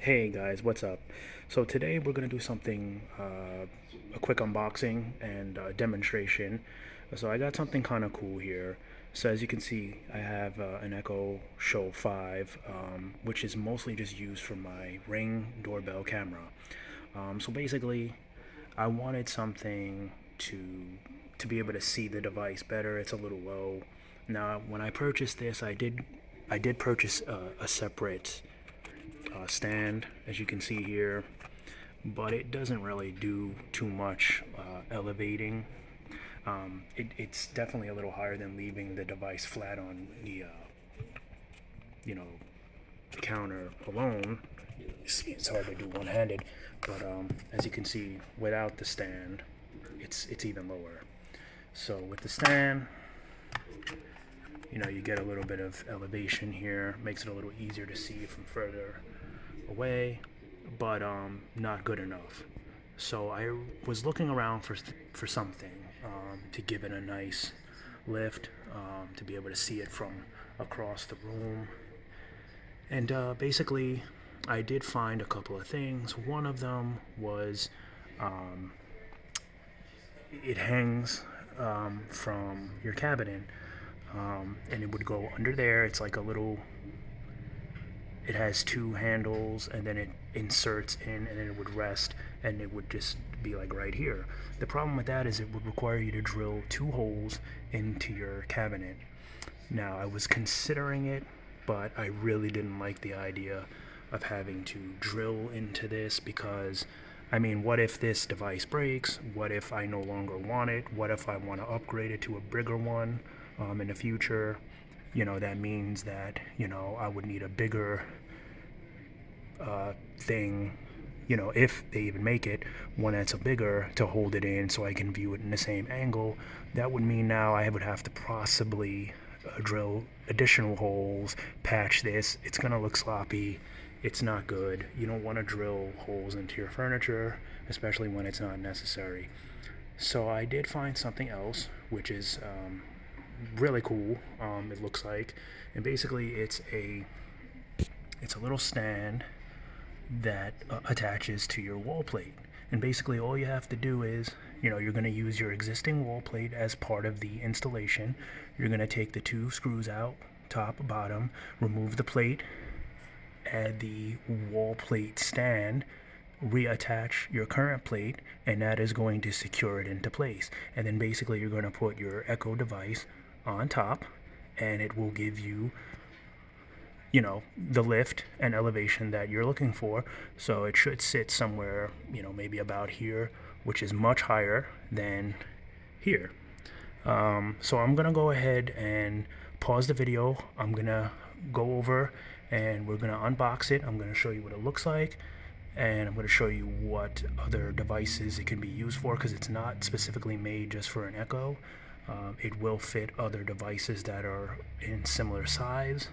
Hey guys, what's up? So today we're gonna do something, a quick unboxing and demonstration. So I got something kind of cool here. So as you can see, I have an Echo Show 5, which is mostly just used for my Ring doorbell camera. So basically, I wanted something to be able to see the device better. It's a little low. Now, when I purchased this, I did purchase a separate stand, as you can see here, but it doesn't really do too much elevating. It's definitely a little higher than leaving the device flat on the you know counter alone. It's hard to do one-handed, but as you can see, without the stand, it's even lower. So with the stand, you get a little bit of elevation here, makes it a little easier to see from further away, but not good enough. So I was looking around for something to give it a nice lift, to be able to see it from across the room. And basically, I did find a couple of things. One of them was um, it hangs from your cabinet, and it would go under there. It's like a little, it has two handles, and then it inserts in, and then it would rest, and it would just be like right here. The problem with that is it would require you to drill two holes into your cabinet. Now, I was considering it, but I really didn't like the idea of having to drill into this, because I mean, what if this device breaks? What if I no longer want it? What if I want to upgrade it to a bigger one in the future? That means that, I would need a bigger thing, if they even make it, one that's a bigger to hold it in so I can view it in the same angle. That would mean now I would have to possibly drill additional holes, patch this. It's going to look sloppy. It's not good. You don't want to drill holes into your furniture, especially when it's not necessary. So I did find something else, which is really cool. It looks like, and basically it's a little stand that attaches to your wall plate. And basically all you have to do is, you're going to use your existing wall plate as part of the installation. You're going to take the two screws out, top, bottom, remove the plate, add the wall plate stand, reattach your current plate, and that is going to secure it into place. And then basically you're going to put your Echo device on top, and it will give you the lift and elevation that you're looking for. So it should sit somewhere, maybe about here, which is much higher than here. So I'm gonna go ahead and pause the video. I'm gonna go over and we're gonna unbox it. I'm gonna show you what it looks like, and I'm going to show you what other devices it can be used for, because it's not specifically made just for an Echo. It will fit other devices that are in similar size.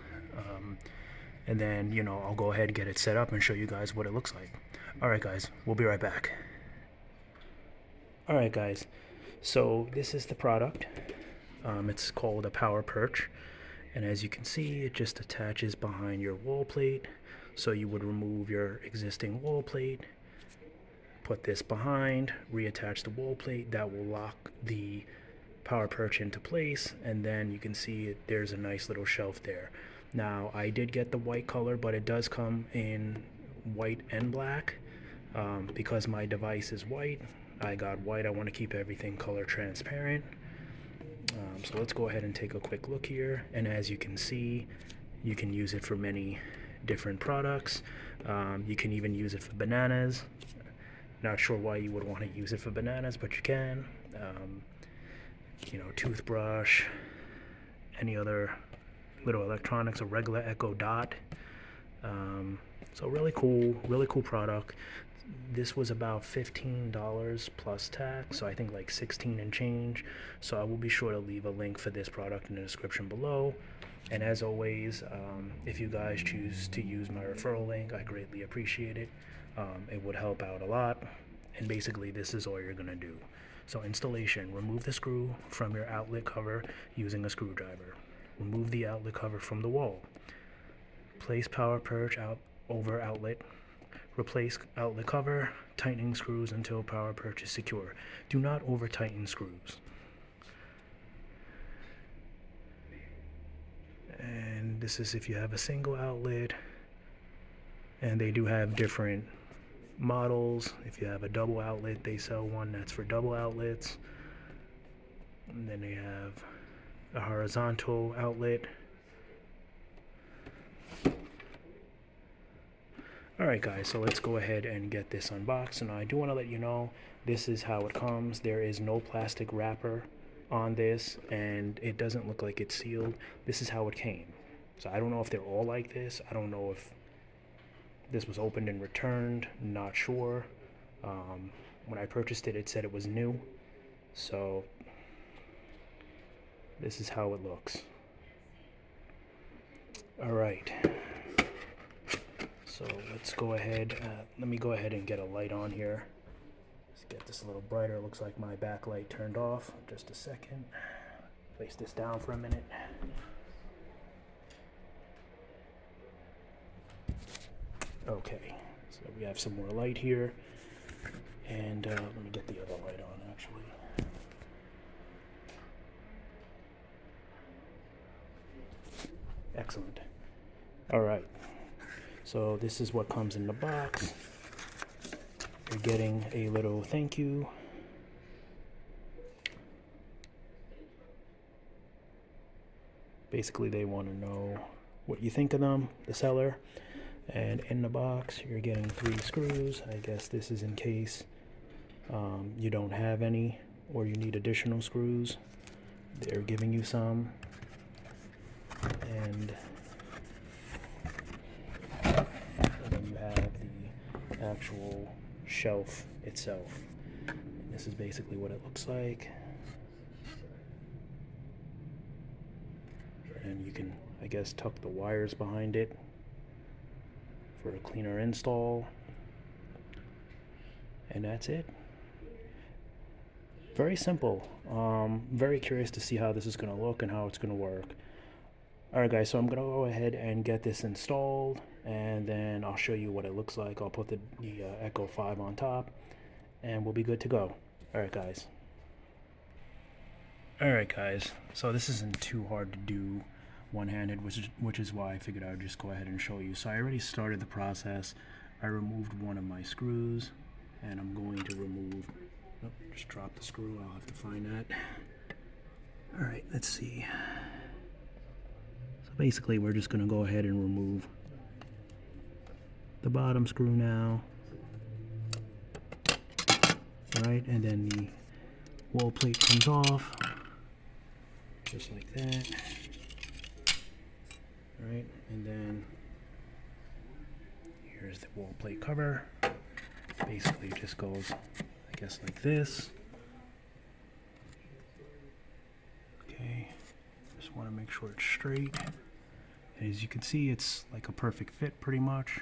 And then, I'll go ahead and get it set up and show you guys what it looks like. Alright guys, we'll be right back. Alright guys, so this is the product. It's called a Power Perch. And as you can see, it just attaches behind your wall plate. So you would remove your existing wall plate, put this behind, reattach the wall plate. That will lock the Power Perch into place, and then you can see there's a nice little shelf there. Now, I did get the white color, but it does come in white and black. Because my device is white, I got white. I want to keep everything color transparent. So let's go ahead and take a quick look here. And as you can see, you can use it for many different products. You can even use it for bananas. Not sure why you would want to use it for bananas, but you can. Toothbrush, any other little electronics, a regular Echo Dot. So really cool product. This was about $15 plus tax, so I think like 16 and change. So I will be sure to leave a link for this product in the description below. And as always, if you guys choose to use my referral link, I greatly appreciate it. It would help out a lot. And basically this is all you're gonna do. So installation: remove the screw from your outlet cover using a screwdriver. Remove the outlet cover from the wall. Place Power Perch out over outlet. Replace outlet cover, tightening screws until power perch is secure. Do not over tighten screws. And this is if you have a single outlet, and they do have different models. If you have a double outlet, they sell one that's for double outlets. And then they have a horizontal outlet. Alright guys, so let's go ahead and get this unboxed. And I do want to let you know, this is how it comes. There is no plastic wrapper on this, and it doesn't look like it's sealed. This is how it came. So I don't know if they're all like this. I don't know if this was opened and returned, not sure. When I purchased it, it said it was new. So this is how it looks. Alright. So let's go ahead, let me go ahead and get a light on here. Let's get this a little brighter. It looks like my backlight turned off. Just a second. Place this down for a minute. Okay, so we have some more light here. And let me get the other light on actually. Excellent. Alright. So this is what comes in the box. You're getting a little thank you. Basically, they want to know what you think of them, the seller. And in the box, you're getting 3 screws. I guess this is in case you don't have any or you need additional screws. They're giving you some. And then you have the actual shelf itself. And this is basically what it looks like. And you can, I guess, tuck the wires behind it for a cleaner install. And that's it. Very simple. Very curious to see how this is going to look and how it's going to work. Alright guys, so I'm going to go ahead and get this installed, and then I'll show you what it looks like. I'll put the Echo 5 on top, and we'll be good to go. Alright guys. Alright guys, so this isn't too hard to do one-handed, which is why I figured I would just go ahead and show you. So I already started the process. I removed one of my screws, and I'm going to remove, oh, just drop the screw, I'll have to find that. Alright, let's see. So basically we're just going to go ahead and remove the bottom screw now. Alright, and then the wall plate comes off, just like that. Alright, and then here's the wall plate cover. Basically it just goes, I guess, like this. Okay, just want to make sure it's straight. And as you can see, it's like a perfect fit pretty much.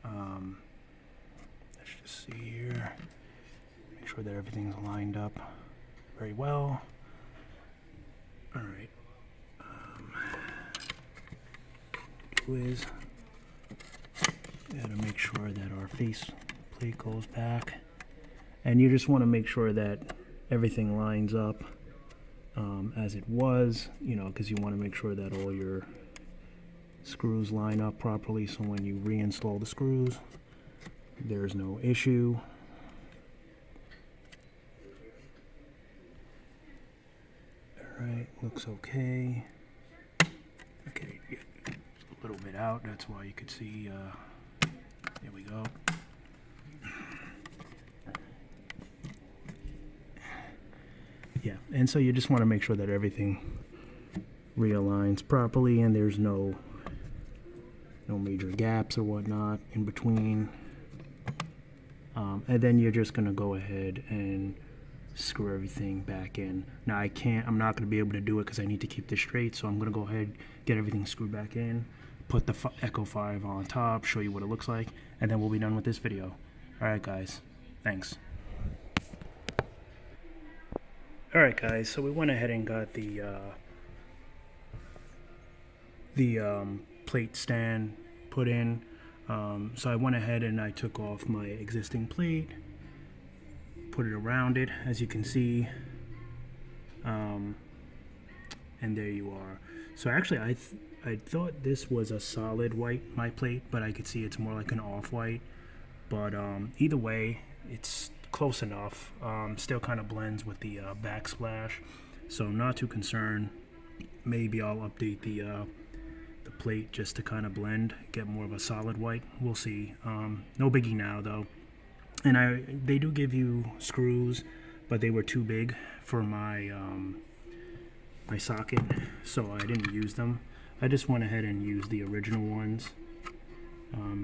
Let's just see here. Make sure that everything's lined up very well. Alright. Is gotta make sure that our face plate goes back, and you just want to make sure that everything lines up as it was, you know, because you want to make sure that all your screws line up properly, so when you reinstall the screws there's no issue. Alright, looks okay. Okay, yeah. A little bit out, that's why you could see, there we go. Yeah, and so you just want to make sure that everything realigns properly and there's no major gaps or whatnot in between. And then you're just going to go ahead and screw everything back in. Now I'm not going to be able to do it because I need to keep this straight, so I'm going to go ahead, get everything screwed back in, put the Echo 5 on top, show you what it looks like, and then we'll be done with this video. Alright guys, thanks. Alright guys, so we went ahead and got the plate stand put in. So I went ahead and I took off my existing plate, put it around it, as you can see, and there you are. So actually I thought this was a solid white, my plate, but I could see it's more like an off-white. But either way, it's close enough. Still kind of blends with the backsplash, so I'm not too concerned. Maybe I'll update the plate just to kind of blend, get more of a solid white. We'll see. No biggie now though. And they do give you screws, but they were too big for my my socket, so I didn't use them. I just went ahead and used the original ones.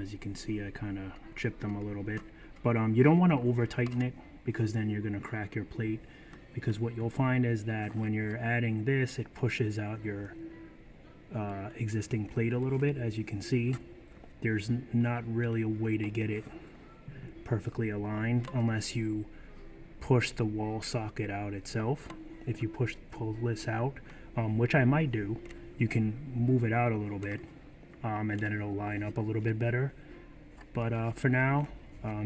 As you can see, I kind of chipped them a little bit, but you don't want to over tighten it, because then you're going to crack your plate. Because what you'll find is that when you're adding this, it pushes out your existing plate a little bit. As you can see, there's not really a way to get it perfectly aligned unless you push the wall socket out itself. If you pull this out, which I might do, you can move it out a little bit, and then it'll line up a little bit better. But for now,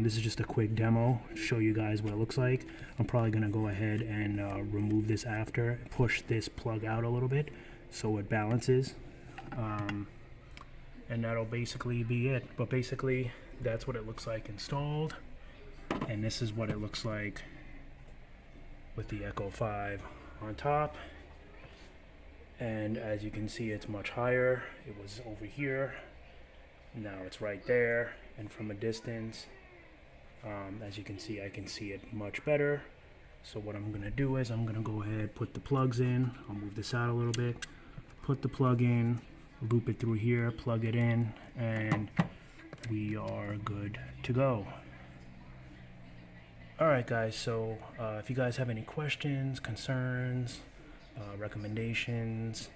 this is just a quick demo to show you guys what it looks like. I'm probably going to go ahead and remove this after, push this plug out a little bit so it balances, and that'll basically be it. But basically, that's what it looks like installed, and this is what it looks like with the Echo 5 on top. And as you can see, it's much higher. It was over here, now it's right there, and from a distance, as you can see, I can see it much better. So what I'm gonna do is I'm gonna go ahead, put the plugs in. I'll move this out a little bit, put the plug in, loop it through here, plug it in, and we are good to go. Alright guys, so if you guys have any questions, concerns, recommendations,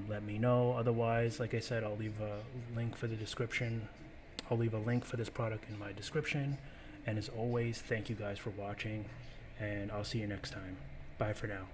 let me know. Otherwise, like I said, I'll leave a link for the description. I'll leave a link for this product in my description. And as always, thank you guys for watching, and I'll see you next time. Bye for now.